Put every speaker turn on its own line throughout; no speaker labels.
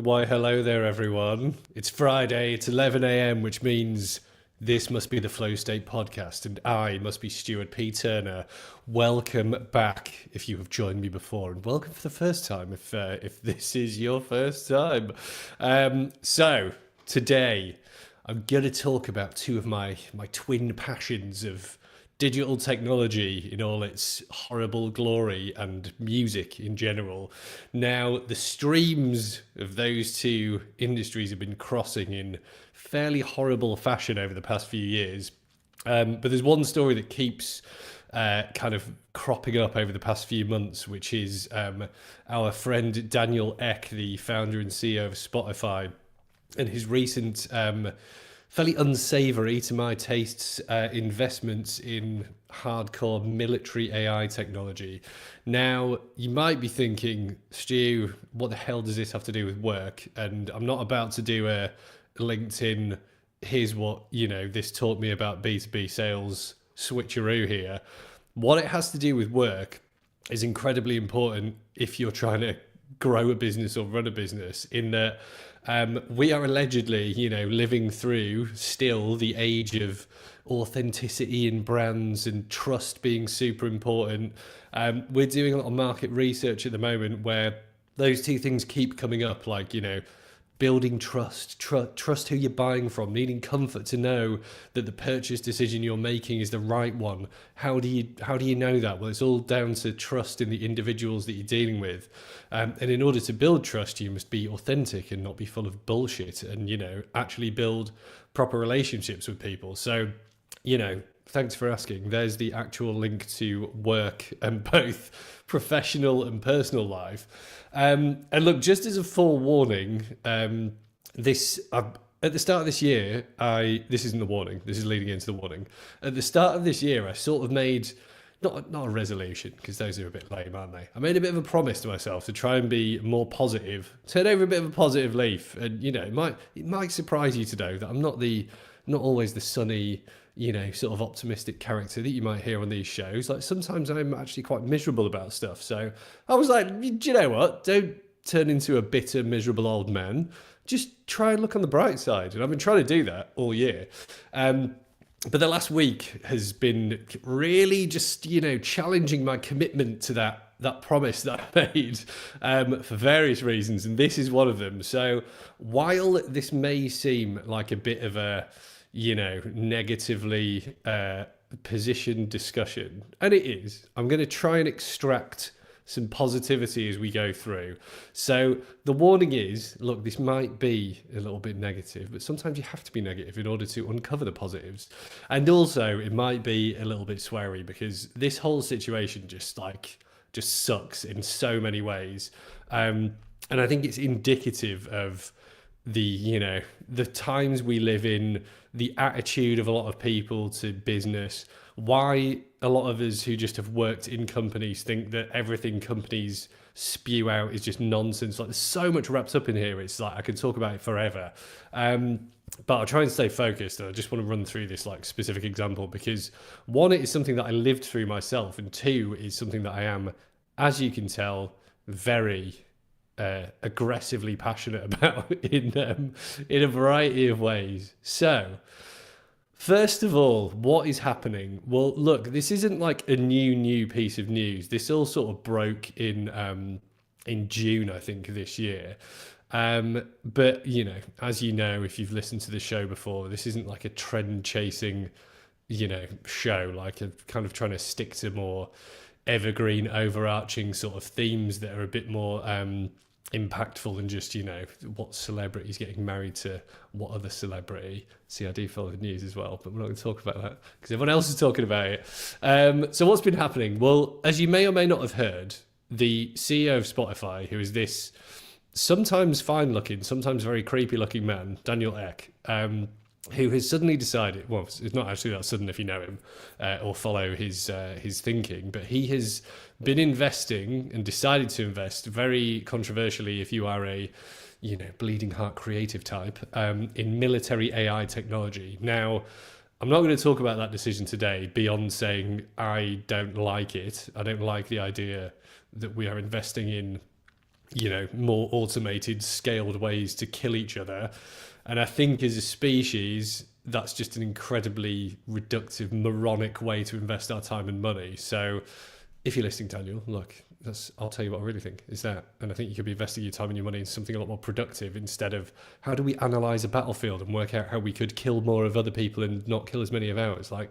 Why, hello there, everyone. It's Friday, it's 11 a.m., which means this must be the Flow State podcast, and I must be Stuart P. Turner. Welcome back if you have joined me before, and welcome for the first time if this is your first time. So, today, I'm going to talk about two of my twin passions of digital technology in all its horrible glory and music in general. Now, the streams of those two industries have been crossing in fairly horrible fashion over the past few years. But there's one story that keeps kind of cropping up over the past few months, which is our friend Daniel Ek, the founder and CEO of Spotify, and his recent fairly unsavory, to my tastes, investments in hardcore military AI technology. Now, you might be thinking, Stu, what the hell does this have to do with work? And I'm not about to do a LinkedIn, here's what, this taught me about B2B sales switcheroo here. What it has to do with work is incredibly important if you're trying to grow a business or run a business, in that we are allegedly, living through still the age of authenticity in brands and trust being super important. We're doing a lot of market research at the moment where those two things keep coming up, like, building trust who you're buying from, needing comfort to know that the purchase decision you're making is the right one. How do you know that? Well, it's all down to trust in the individuals that you're dealing with. And in order to build trust, you must be authentic and not be full of bullshit, and, actually build proper relationships with people. So, thanks for asking. There's the actual link to work and both professional and personal life. And look, just as a forewarning, this at the start of this year, this isn't the warning. This is leading into the warning. At the start of this year, I sort of made not a resolution, because those are a bit lame, aren't they? I made a bit of a promise to myself to try and be more positive, turn over a bit of a positive leaf, and it might surprise you to know that I'm not always the sunny, sort of optimistic character that you might hear on these shows. Like, sometimes I'm actually quite miserable about stuff. So I was like, do you know what? Don't turn into a bitter, miserable old man. Just try and look on the bright side. And I've been trying to do that all year. But the last week has been really just, challenging my commitment to that promise that I made for various reasons. And this is one of them. So while this may seem like a bit of a, negatively positioned discussion, and it is, I'm going to try and extract some positivity as we go through. So the warning is, look, this might be a little bit negative, but sometimes you have to be negative in order to uncover the positives. And also it might be a little bit sweary, because this whole situation just sucks in so many ways. And I think it's indicative of the times we live in, the attitude of a lot of people to business, why a lot of us who just have worked in companies think that everything companies spew out is just nonsense. Like, there's so much wrapped up in here. It's like I could talk about it forever. But I'll try and stay focused, and I just want to run through this specific example, because one, it is something that I lived through myself, and two, is something that I am, as you can tell, very aggressively passionate about in a variety of ways. So, first of all, what is happening? Well, look, this isn't like a new piece of news. This all sort of broke in June, I think, this year. But as you know, if you've listened to the show before, this isn't like a trend chasing, show. Like, I'm kind of trying to stick to more evergreen, overarching sort of themes that are a bit more impactful than just, what celebrity's getting married to what other celebrity. See, I do follow the news as well, but we're not going to talk about that because everyone else is talking about it. So what's been happening? Well, as you may or may not have heard, the CEO of Spotify, who is this sometimes fine looking, sometimes very creepy looking man, Daniel Ek, who has suddenly decided, well, it's not actually that sudden if you know him or follow his thinking, but he has been investing and decided to invest, very controversially if you are a bleeding heart creative type, in military AI technology. Now, I'm not going to talk about that decision today beyond saying I don't like it. I don't like the idea that we are investing in more automated, scaled ways to kill each other. And I think as a species, that's just an incredibly reductive, moronic way to invest our time and money. So if you're listening, Daniel, look, I'll tell you what I really think is that. And I think you could be investing your time and your money in something a lot more productive instead of how do we analyze a battlefield and work out how we could kill more of other people and not kill as many of ours. Like,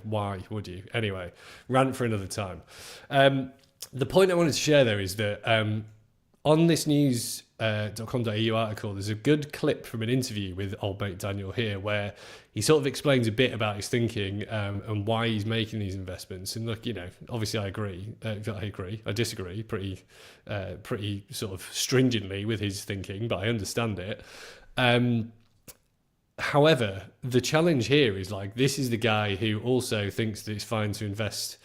why would you? Anyway, rant for another time. The point I wanted to share there is that on this news.com.au article, there's a good clip from an interview with old mate Daniel here where he sort of explains a bit about his thinking and why he's making these investments. And look, obviously I agree. I disagree pretty sort of stringently with his thinking, but I understand it. However, the challenge here is this is the guy who also thinks that it's fine to invest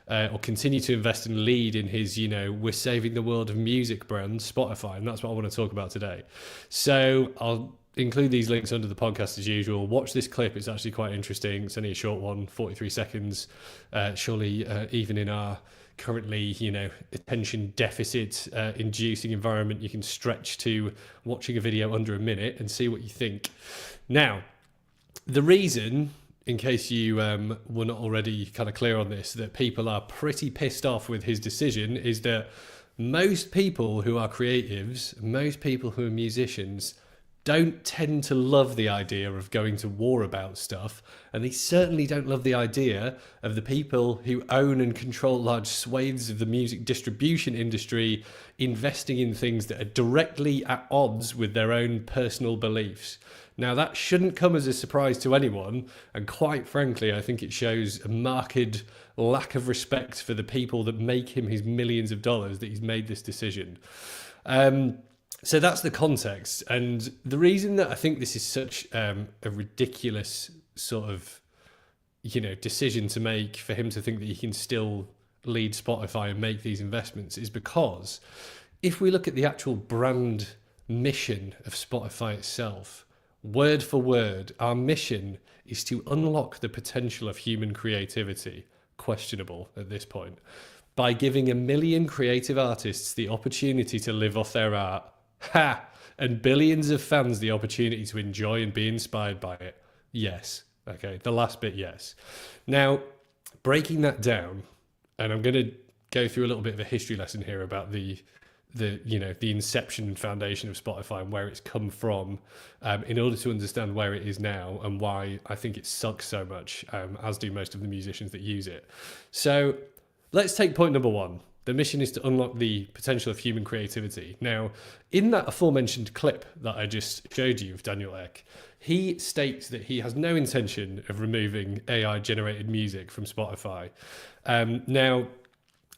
or continue to invest and lead in his, we're saving the world of music brand, Spotify. And that's what I want to talk about today. So I'll include these links under the podcast as usual. Watch this clip. It's actually quite interesting. It's only a short one, 43 seconds. Surely even in our currently, attention deficit inducing environment, you can stretch to watching a video under a minute and see what you think. Now, the reason, in case you were not already kind of clear on this, that people are pretty pissed off with his decision is that most people who are creatives, most people who are musicians, don't tend to love the idea of going to war about stuff, and they certainly don't love the idea of the people who own and control large swathes of the music distribution industry investing in things that are directly at odds with their own personal beliefs. Now, that shouldn't come as a surprise to anyone, and quite frankly, I think it shows a marked lack of respect for the people that make him his millions of dollars that he's made this decision. So that's the context, and the reason that I think this is such a ridiculous sort of, decision to make for him to think that he can still lead Spotify and make these investments is because if we look at the actual brand mission of Spotify itself, word for word, our mission is to unlock the potential of human creativity, questionable at this point, by giving 1 million creative artists the opportunity to live off their art. And billions of fans the opportunity to enjoy and be inspired by it. Yes. Okay, the last bit, yes. Now, breaking that down, and I'm going to go through a little bit of a history lesson here about the inception and foundation of Spotify and where it's come from, in order to understand where it is now and why I think it sucks so much, as do most of the musicians that use it. So let's take point number one. The mission is to unlock the potential of human creativity. Now, in that aforementioned clip that I just showed you of Daniel Ek, he states that he has no intention of removing AI-generated music from Spotify. Now,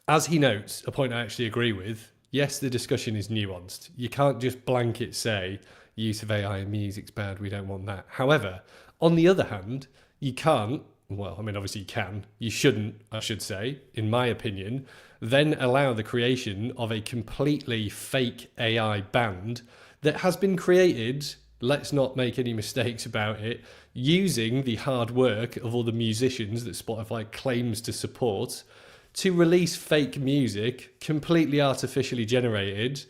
as he notes, a point I actually agree with, yes, the discussion is nuanced. You can't just blanket say, use of AI in music's bad, we don't want that. However, on the other hand, you can't, well, I mean, obviously you can, you shouldn't, I should say, in my opinion, then allow the creation of a completely fake AI band that has been created, let's not make any mistakes about it, using the hard work of all the musicians that Spotify claims to support to release fake music, completely artificially generated,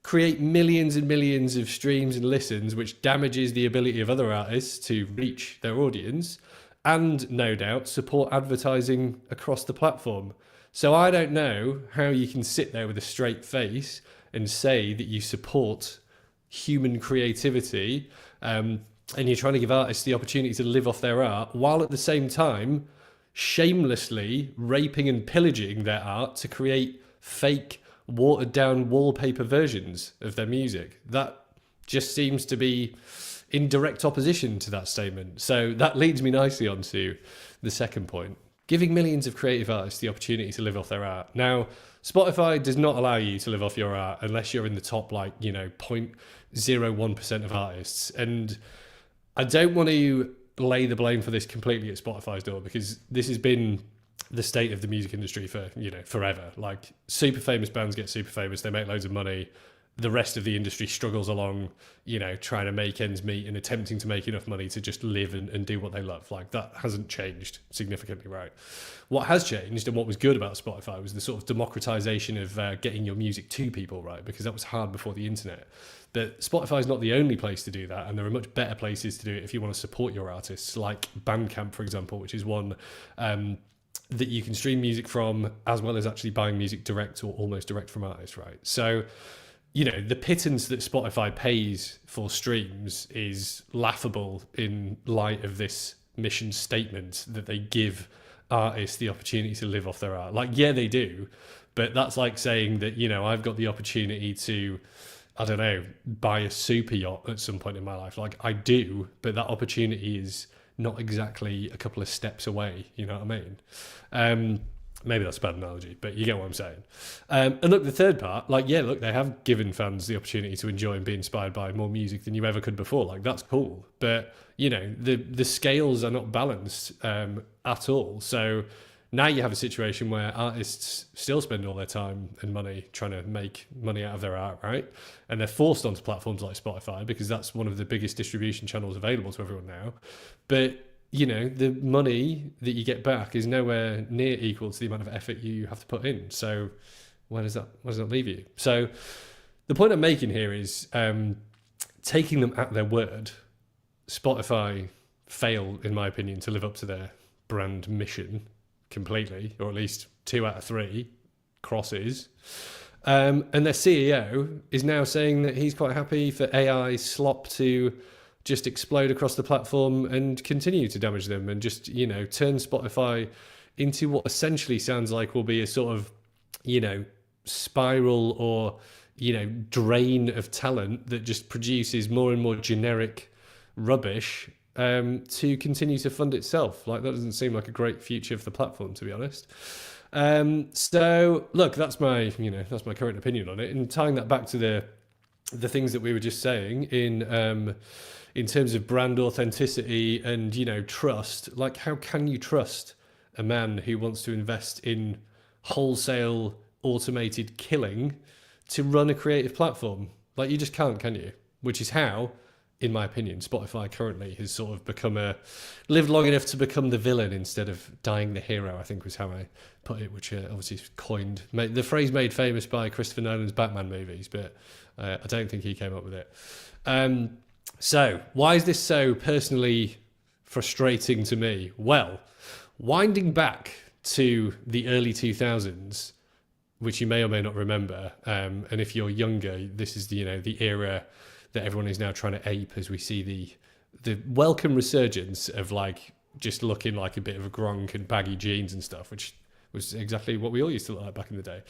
create millions and millions of streams and listens, which damages the ability of other artists to reach their audience, and no doubt support advertising across the platform. So I don't know how you can sit there with a straight face and say that you support human creativity and you're trying to give artists the opportunity to live off their art, while at the same time shamelessly raping and pillaging their art to create fake, watered-down wallpaper versions of their music. That just seems to be in direct opposition to that statement. So that leads me nicely onto the second point. Giving millions of creative artists the opportunity to live off their art. Now, Spotify does not allow you to live off your art unless you're in the top, 0.01% of artists. And I don't want to lay the blame for this completely at Spotify's door, because this has been the state of the music industry for, forever. Like, super famous bands get super famous, they make loads of money, the rest of the industry struggles along, trying to make ends meet and attempting to make enough money to just live and do what they love. Like, that hasn't changed significantly, right? What has changed and what was good about Spotify was the sort of democratization of getting your music to people, right? Because that was hard before the internet. But Spotify is not the only place to do that, and there are much better places to do it if you want to support your artists, like Bandcamp, for example, which is one that you can stream music from, as well as actually buying music direct or almost direct from artists, right? So, the pittance that Spotify pays for streams is laughable in light of this mission statement that they give artists the opportunity to live off their art. Like, yeah, they do, but that's like saying that, I've got the opportunity to, I don't know, buy a super yacht at some point in my life. Like, I do, but that opportunity is not exactly a couple of steps away. You know what I mean? Maybe that's a bad analogy, but you get what I'm saying. And look, the third part, they have given fans the opportunity to enjoy and be inspired by more music than you ever could before. Like, that's cool. But, the scales are not balanced at all. So now you have a situation where artists still spend all their time and money trying to make money out of their art, right? And they're forced onto platforms like Spotify because that's one of the biggest distribution channels available to everyone now. But the money that you get back is nowhere near equal to the amount of effort you have to put in. So where does that leave you? So the point I'm making here is taking them at their word. Spotify fail, in my opinion, to live up to their brand mission completely, or at least 2 out of 3 crosses. And their CEO is now saying that he's quite happy for AI slop to just explode across the platform and continue to damage them and just, turn Spotify into what essentially sounds like will be a sort of, spiral or, drain of talent that just produces more and more generic rubbish to continue to fund itself. Like, that doesn't seem like a great future for the platform, to be honest. So look, that's my current opinion on it. And tying that back to the things that we were just saying in terms of brand authenticity and, trust, like, how can you trust a man who wants to invest in wholesale automated killing to run a creative platform? Like, you just can't, can you? Which is how, in my opinion, Spotify currently has sort of lived long enough to become the villain instead of dying the hero, I think was how I put it, which obviously is coined, the phrase made famous by Christopher Nolan's Batman movies, but I don't think he came up with it. So why is this so personally frustrating to me? Well, winding back to the early 2000s, which you may or may not remember, and if you're younger, this is the era that everyone is now trying to ape as we see the welcome resurgence of, like, just looking like a bit of a gronk and baggy jeans and stuff, which was exactly what we all used to look like back in the day.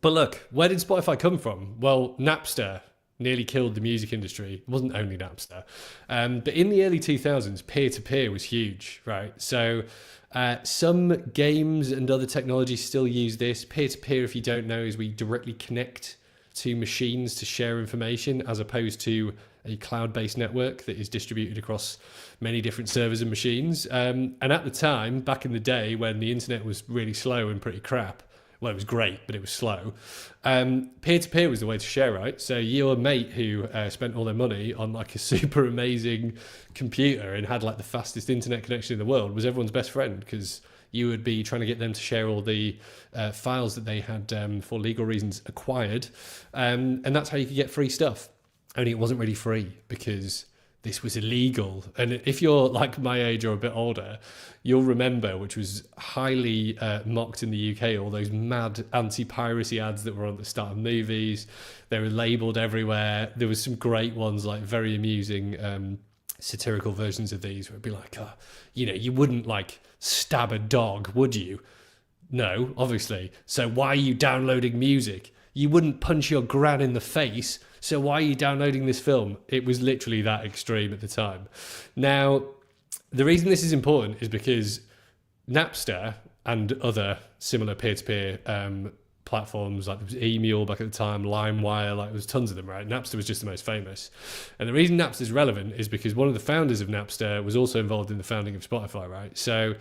But look, where did Spotify come from? Well, Napster nearly killed the music industry. It wasn't only Napster. But in the early 2000s, peer-to-peer was huge, right? So some games and other technologies still use this. Peer-to-peer, if you don't know, is we directly connect to machines to share information, as opposed to a cloud-based network that is distributed across many different servers and machines. And at the time, back in the day when the internet was really slow and pretty crap, well, it was great, but it was slow. Peer-to-peer was the way to share, right? So your mate who spent all their money on, like, a super amazing computer and had, like, the fastest internet connection in the world was everyone's best friend, because you would be trying to get them to share all the files that they had, for legal reasons, acquired. And that's how you could get free stuff. Only it wasn't really free because this was illegal. And if you're like my age or a bit older, you'll remember, which was highly mocked in the UK, all those mad anti-piracy ads that were on the start of movies. They were labelled everywhere. There was some great ones, like very amusing satirical versions of these, where it'd be like, oh, you wouldn't, like, stab a dog, would you? No, obviously. So why are you downloading music? You wouldn't punch your gran in the face, so why are you downloading this film? It was literally that extreme at the time. Now, the reason this is important is because Napster and other similar peer-to-peer platforms. Like there was Email back at the time, LimeWire, like there was tons of them, right? Napster was just the most famous. And the reason Napster is relevant is because one of the founders of Napster was also involved in the founding of Spotify, right? So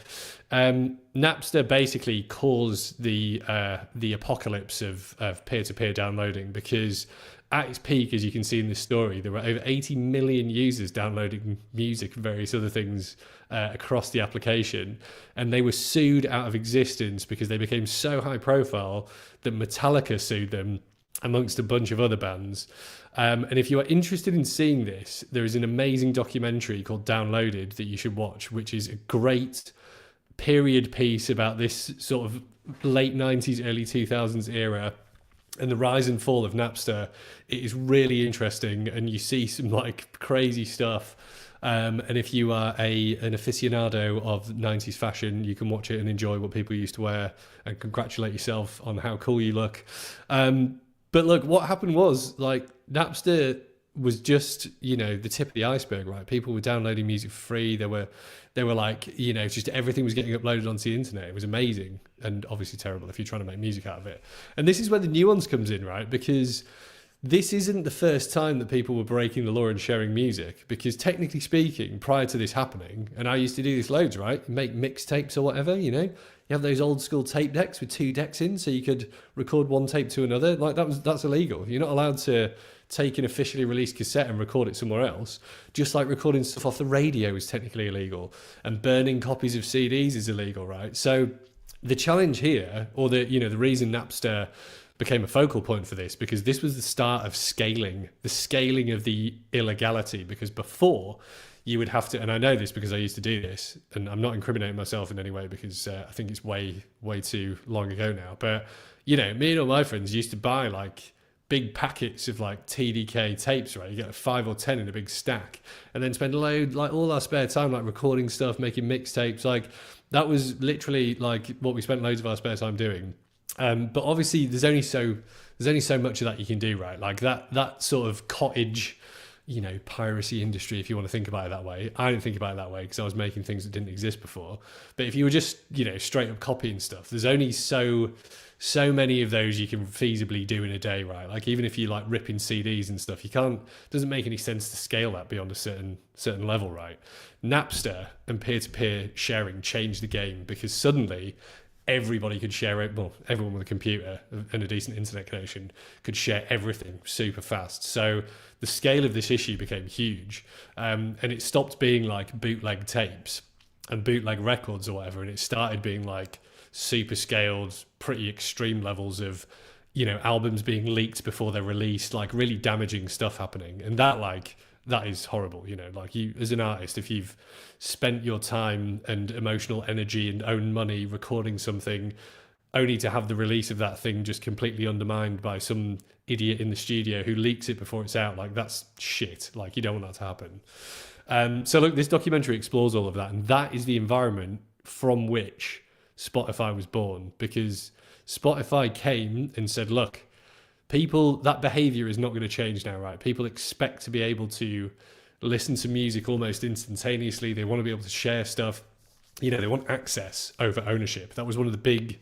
Napster basically caused the apocalypse of peer-to-peer downloading, because at its peak, as you can see in this story, there were over 80 million users downloading music and various other things across the application. And they were sued out of existence because they became so high profile that Metallica sued them, amongst a bunch of other bands. And if you are interested in seeing this, there is an amazing documentary called Downloaded that you should watch, which is a great period piece about this sort of late 90s, early 2000s era and the rise and fall of Napster. It is really interesting, and you see some like crazy stuff. And if you are an aficionado of 90s fashion, you can watch it and enjoy what people used to wear and congratulate yourself on how cool you look. But look, what happened was, like, Napster was just, you know, the tip of the iceberg, right? People were downloading music for free. They were like, you know, just everything was getting uploaded onto the internet. It was amazing, and obviously terrible if you're trying to make music out of it. And this is where the nuance comes in, right? Because this isn't the first time that people were breaking the law and sharing music, because technically speaking, prior to this happening, and I used to do this loads, right? Make mixtapes or whatever, you know? You have those old school tape decks with 2 decks in, so you could record one tape to another. Like that's illegal. You're not allowed to take an officially released cassette and record it somewhere else. Just like recording stuff off the radio is technically illegal, and burning copies of CDs is illegal, right? So the challenge here, or the reason Napster became a focal point for this, because this was the start of the scaling of the illegality. Because before, you would have to, and I know this because I used to do this, and I'm not incriminating myself in any way because I think it's way too long ago now. But, you know, me and all my friends used to buy like big packets of like TDK tapes, right? You get like 5 or 10 in a big stack, and then spend all our spare time like recording stuff, making mixtapes. Like that was literally like what we spent loads of our spare time doing. But obviously there's only so much of that you can do, right? Like that sort of cottage, you know, piracy industry, if you want to think about it that way. I didn't think about it that way because I was making things that didn't exist before. But if you were just, you know, straight up copying stuff, there's only so many of those you can feasibly do in a day, right? Like even if you like ripping CDs and stuff, it doesn't make any sense to scale that beyond a certain level, right? Napster and peer-to-peer sharing changed the game, because suddenly everybody could share it. Well, everyone with a computer and a decent internet connection could share everything super fast. So the scale of this issue became huge, and it stopped being like bootleg tapes and bootleg records or whatever, and it started being like super scaled, pretty extreme levels of, you know, albums being leaked before they're released, like really damaging stuff happening. And that is horrible, you know, like you as an artist, if you've spent your time and emotional energy and own money recording something only to have the release of that thing just completely undermined by some idiot in the studio who leaks it before it's out, like that's shit. Like you don't want that to happen. So look, this documentary explores all of that, and that is the environment from which Spotify was born, because Spotify came and said, look, people, that behavior is not going to change now, right? People expect to be able to listen to music almost instantaneously. They want to be able to share stuff. You know, they want access over ownership. That was one of the big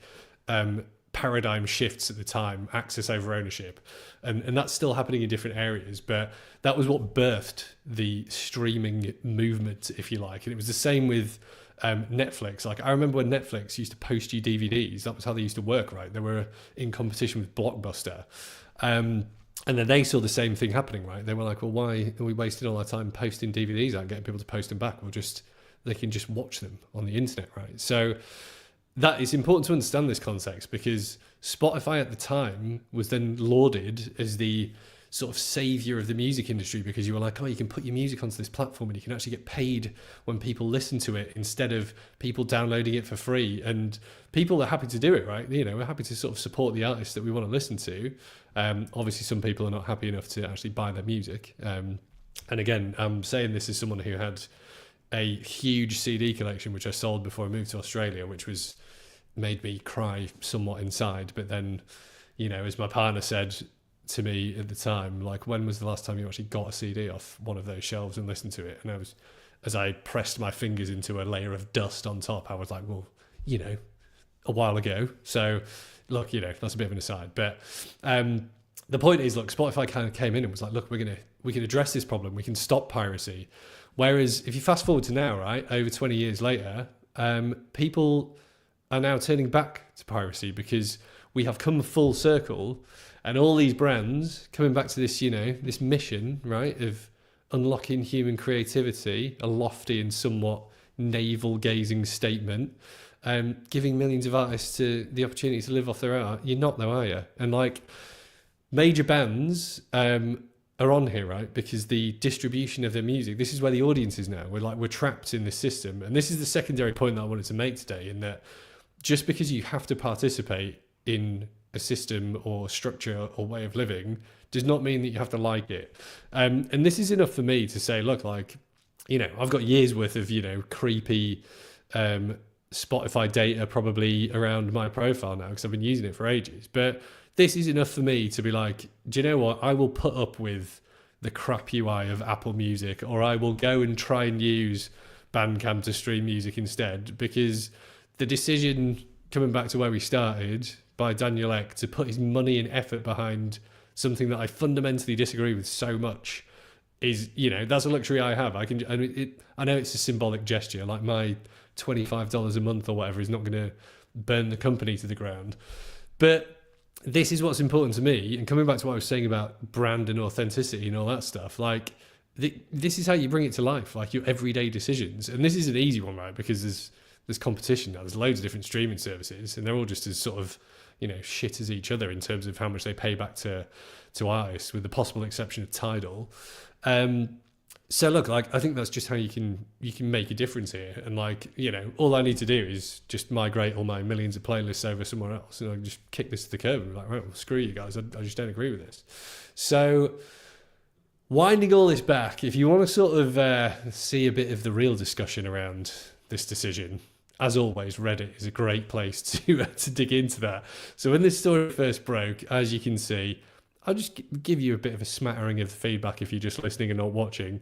paradigm shifts at the time, access over ownership. And that's still happening in different areas, but that was what birthed the streaming movement, if you like. And it was the same with Netflix. Like I remember when Netflix used to post you DVDs, that was how they used to work, right? They were in competition with Blockbuster. And then they saw the same thing happening, right? They were like, well, why are we wasting all our time posting DVDs out and getting people to post them back? They can just watch them on the internet, right? So that it's important to understand this context, because Spotify at the time was then lauded as the sort of savior of the music industry, because you were like, oh, you can put your music onto this platform and you can actually get paid when people listen to it instead of people downloading it for free. And people are happy to do it, right? You know, we're happy to sort of support the artists that we want to listen to. Obviously, some people are not happy enough to actually buy their music. And again, I'm saying this as someone who had a huge CD collection, which I sold before I moved to Australia, which made me cry somewhat inside. But then, you know, as my partner said to me at the time, like, when was the last time you actually got a CD off one of those shelves and listened to it? And as I pressed my fingers into a layer of dust on top, I was like, well, you know, a while ago. So look, that's a bit of an aside, but the point is, look, Spotify kind of came in and was like, look, we can address this problem, we can stop piracy. Whereas if you fast forward to now, right, over 20 years later, people are now turning back to piracy because we have come full circle, and all these brands coming back to this, this mission, right, of unlocking human creativity, a lofty and somewhat navel-gazing statement, giving millions of artists the opportunity to live off their art. You're not, though, are you? And like major bands are on here, right? Because the distribution of their music, this is where the audience is now. We're trapped in this system. And this is the secondary point that I wanted to make today, in that just because you have to participate in a system or structure or way of living does not mean that you have to like it. And this is enough for me to say, look, like, I've got years worth of, creepy Spotify data probably around my profile now because I've been using it for ages. But this is enough for me to be like, do you know what? I will put up with the crap UI of Apple Music, or I will go and try and use Bandcamp to stream music instead, because the decision, coming back to where we started, by Daniel Ek to put his money and effort behind something that I fundamentally disagree with so much is, that's a luxury I have. I know it's a symbolic gesture, like my $25 a month or whatever is not going to burn the company to the ground. But this is what's important to me. And coming back to what I was saying about brand and authenticity and all that stuff, like this is how you bring it to life, like your everyday decisions. And this is an easy one, right? Because there's competition now. There's loads of different streaming services, and they're all just as sort of, shit as each other in terms of how much they pay back to artists, with the possible exception of Tidal. So look, like, I think that's just how you can make a difference here. And like, all I need to do is just migrate all my millions of playlists over somewhere else, and I can just kick this to the curb and be like, right, well, screw you guys. I just don't agree with this. So winding all this back, if you want to sort of see a bit of the real discussion around this decision, as always, Reddit is a great place to dig into that. So when this story first broke, as you can see, I'll just give you a bit of a smattering of the feedback if you're just listening and not watching.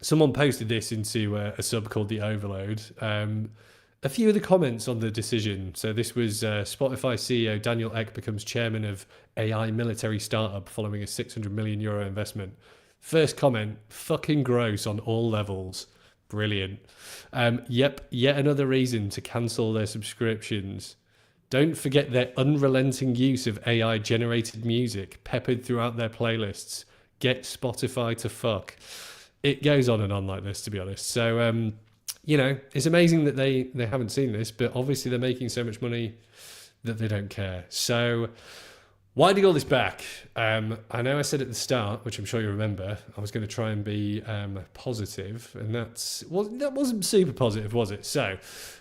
Someone posted this into a sub called The Overload. A few of the comments on the decision. So this was Spotify CEO Daniel Ek becomes chairman of AI military startup following a €600 million investment. First comment, fucking gross on all levels. Brilliant. Yet another reason to cancel their subscriptions. Don't forget their unrelenting use of AI-generated music peppered throughout their playlists. Get Spotify to fuck. It goes on and on like this, to be honest. So, it's amazing that they haven't seen this, but obviously they're making so much money that they don't care. So, winding all this back, I know I said at the start, which I'm sure you remember, I was going to try and be positive, and that wasn't super positive, was it? So,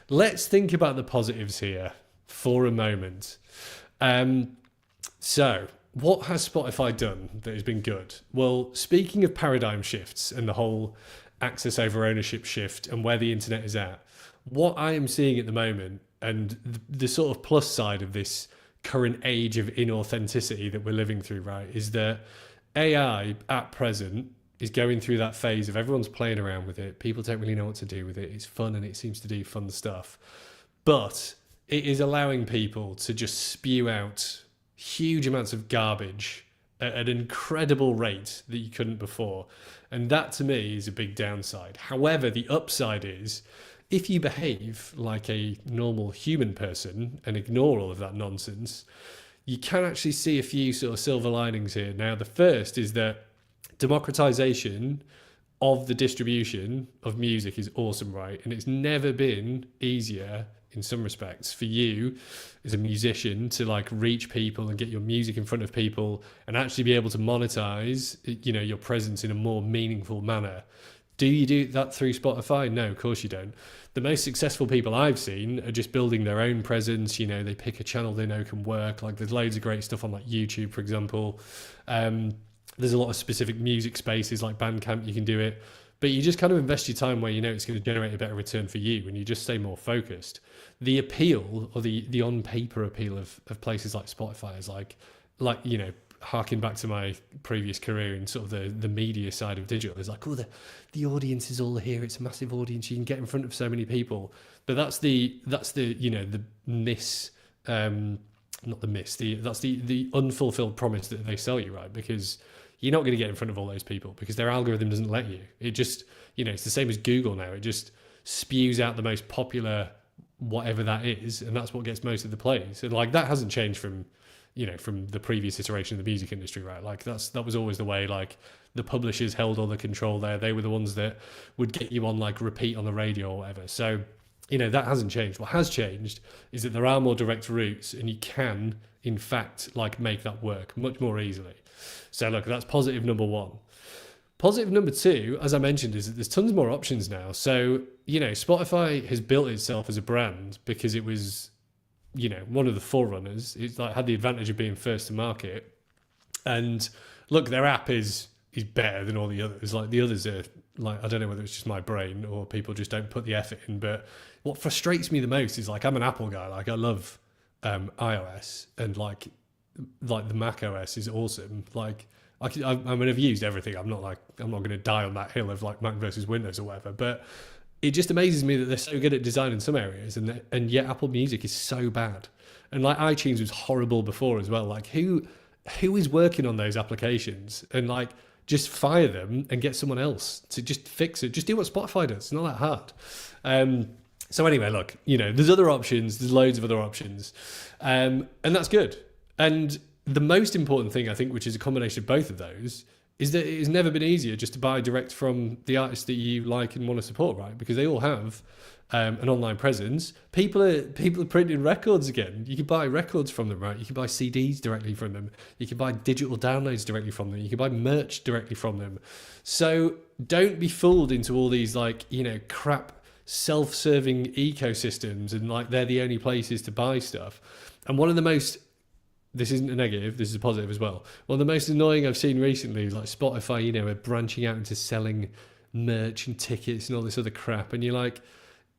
let's think about the positives here for a moment. So what has Spotify done that has been good? Well, speaking of paradigm shifts and the whole access over ownership shift and where the internet is at, what I am seeing at the moment, and the sort of plus side of this current age of inauthenticity that we're living through, right, is that AI at present is going through that phase of everyone's playing around with it. People don't really know what to do with it. It's fun and it seems to do fun stuff. But it is allowing people to just spew out huge amounts of garbage at an incredible rate that you couldn't before. And that, to me, is a big downside. However, the upside is, if you behave like a normal human person and ignore all of that nonsense, you can actually see a few sort of silver linings here. Now, the first is that democratization of the distribution of music is awesome, right? And it's never been easier in some respects for you as a musician to like reach people and get your music in front of people and actually be able to monetize, your presence in a more meaningful manner. Do you do that through Spotify? No, of course you don't. The most successful people I've seen are just building their own presence. They pick a channel they know can work. Like, there's loads of great stuff on like YouTube, for example. There's a lot of specific music spaces like Bandcamp, you can do it. But you just kind of invest your time where it's going to generate a better return for you, and you just stay more focused. The appeal, or the on-paper appeal of places like Spotify is like harking back to my previous career in sort of the media side of digital. It's like, oh, the audience is all here. It's a massive audience. You can get in front of so many people. But that's the the miss, not the miss. That's the unfulfilled promise that they sell you, right? Because you're not going to get in front of all those people because their algorithm doesn't let you. It just, it's the same as Google now. It just spews out the most popular whatever that is, and that's what gets most of the plays. And like that hasn't changed from the previous iteration of the music industry, right? Like that was always the way. Like the publishers held all the control there. They were the ones that would get you on like repeat on the radio or whatever. So that hasn't changed. What has changed is that there are more direct routes, and you can in fact like make that work much more easily. So look, that's positive number one. Positive number two, as I mentioned, is that there's tons more options now. So, Spotify has built itself as a brand because it was, one of the forerunners. It's like had the advantage of being first to market. And look, their app is better than all the others. Like the others are like, I don't know whether it's just my brain or people just don't put the effort in. But what frustrates me the most is like, I'm an Apple guy. Like I love iOS, and like the Mac OS is awesome. Like I mean, I've used everything. I'm not going to die on that hill of like Mac versus Windows or whatever. But it just amazes me that they're so good at design in some areas, and yet Apple Music is so bad. And like iTunes was horrible before as well. Like who is working on those applications? And like just fire them and get someone else to just fix it. Just do what Spotify does. It's not that hard. So anyway, look, there's other options. There's loads of other options, and that's good. And the most important thing, I think, which is a combination of both of those, is that it has never been easier just to buy direct from the artists that you like and want to support, right? Because they all have an online presence. People are printing records again. You can buy records from them, right? You can buy CDs directly from them. You can buy digital downloads directly from them. You can buy merch directly from them. So don't be fooled into all these like, crap self-serving ecosystems and like they're the only places to buy stuff. And one of the most, this isn't a negative, this is a positive as well. One of the most annoying I've seen recently is like Spotify, are branching out into selling merch and tickets and all this other crap. And you're like,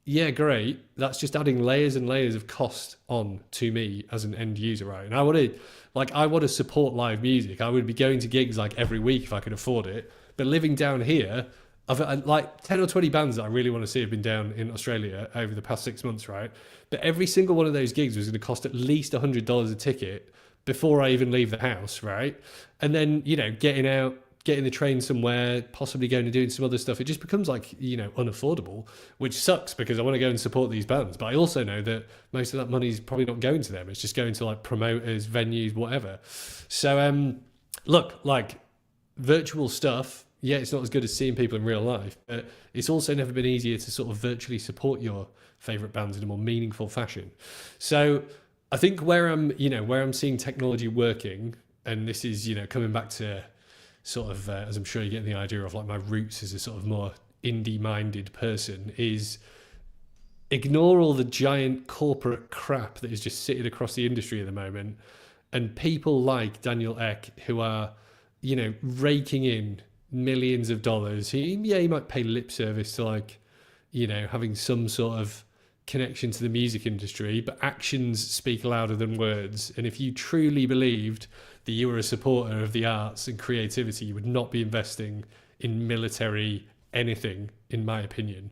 yeah, great. That's just adding layers and layers of cost on to me as an end user, right? And I want to support live music. I would be going to gigs like every week if I could afford it. But living down here, I've like 10 or 20 bands that I really want to see have been down in Australia over the past 6 months, right? But every single one of those gigs was going to cost at least $100 a ticket before I even leave the house, right? And then, getting out, getting the train somewhere, possibly going and doing some other stuff, it just becomes like, unaffordable, which sucks because I want to go and support these bands. But I also know that most of that money is probably not going to them. It's just going to like promoters, venues, whatever. So, look, like virtual stuff, yeah, it's not as good as seeing people in real life, but it's also never been easier to sort of virtually support your favorite bands in a more meaningful fashion. So I think where I'm seeing technology working, and this is, coming back to sort of, as I'm sure you get the idea of like my roots as a sort of more indie-minded person, is ignore all the giant corporate crap that is just sitting across the industry at the moment, and people like Daniel Ek who are, raking in millions of dollars. He might pay lip service to like, having some sort of connection to the music industry, but actions speak louder than words. And if you truly believed that you were a supporter of the arts and creativity, you would not be investing in military anything, in my opinion.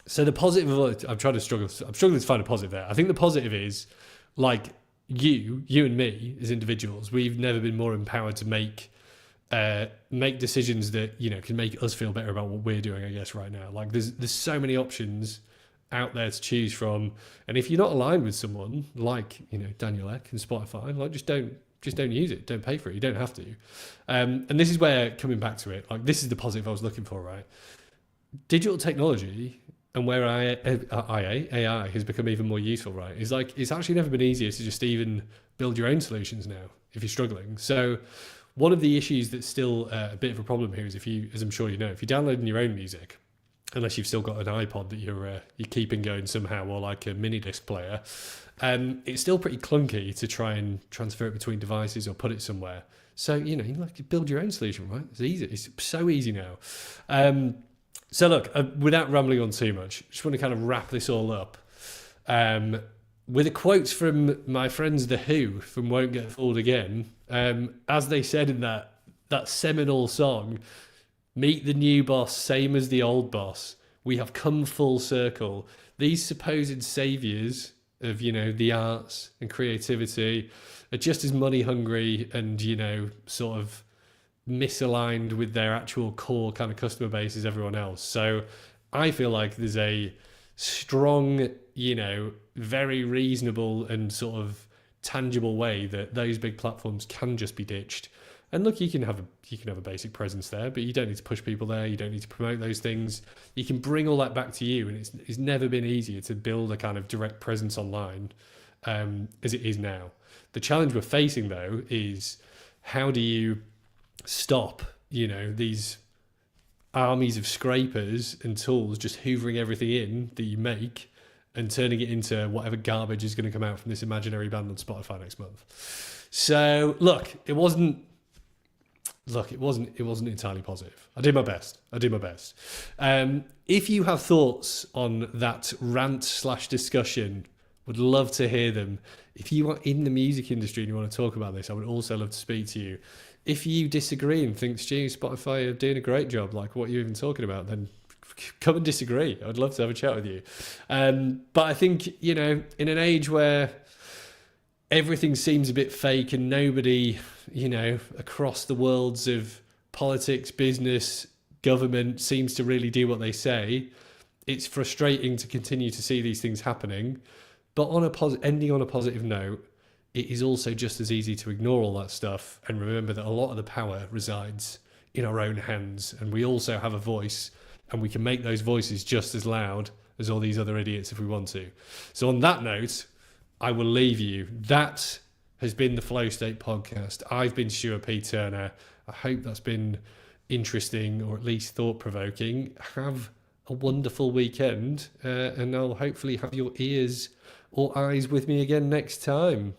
So the positive, I'm struggling to find a positive there. I think the positive is like you and me as individuals, we've never been more empowered to make decisions that can make us feel better about what we're doing, I guess, right now. Like there's so many options out there to choose from, and if you're not aligned with someone like Daniel Ek and Spotify, like just don't use it, don't pay for it, you don't have to. And this is where, coming back to it, like this is the positive I was looking for, right? Digital technology and where AI has become even more useful, right? Is like it's actually never been easier to just even build your own solutions now if you're struggling. So one of the issues that's still a bit of a problem here is if you, as I'm sure you know, if you're downloading your own music, unless you've still got an iPod that you're keeping going somehow, or like a mini disc player, it's still pretty clunky to try and transfer it between devices or put it somewhere. So you like build your own solution, right? It's easy. It's so easy now. So look, without rambling on too much, just want to kind of wrap this all up with a quote from my friends The Who from Won't Get Fooled Again. As they said in that seminal song, meet the new boss, same as the old boss. We have come full circle. These supposed saviors of, the arts and creativity are just as money hungry and, sort of misaligned with their actual core kind of customer base as everyone else. So I feel like there's a strong, very reasonable and sort of tangible way that those big platforms can just be ditched. And look, you can have a basic presence there, but you don't need to push people there. You don't need to promote those things. You can bring all that back to you, and it's never been easier to build a kind of direct presence online as it is now. The challenge we're facing, though, is how do you stop, these armies of scrapers and tools just hoovering everything in that you make and turning it into whatever garbage is going to come out from this imaginary band on Spotify next month. So look, it wasn't entirely positive. I did my best. If you have thoughts on that rant/discussion, would love to hear them. If you are in the music industry and you want to talk about this, I would also love to speak to you. If you disagree and think, Stu, Spotify are doing a great job, like what you're even talking about, then come and disagree. I'd love to have a chat with you. But I think, in an age where everything seems a bit fake and nobody, across the worlds of politics, business, government seems to really do what they say, it's frustrating to continue to see these things happening. But ending on a positive note, it is also just as easy to ignore all that stuff and remember that a lot of the power resides in our own hands, and we also have a voice, and we can make those voices just as loud as all these other idiots if we want to. So on that note, I will leave you. That has been the Flow State Podcast. I've been Stuart P. Turner. I hope that's been interesting or at least thought-provoking. Have a wonderful weekend, and I'll hopefully have your ears or eyes with me again next time.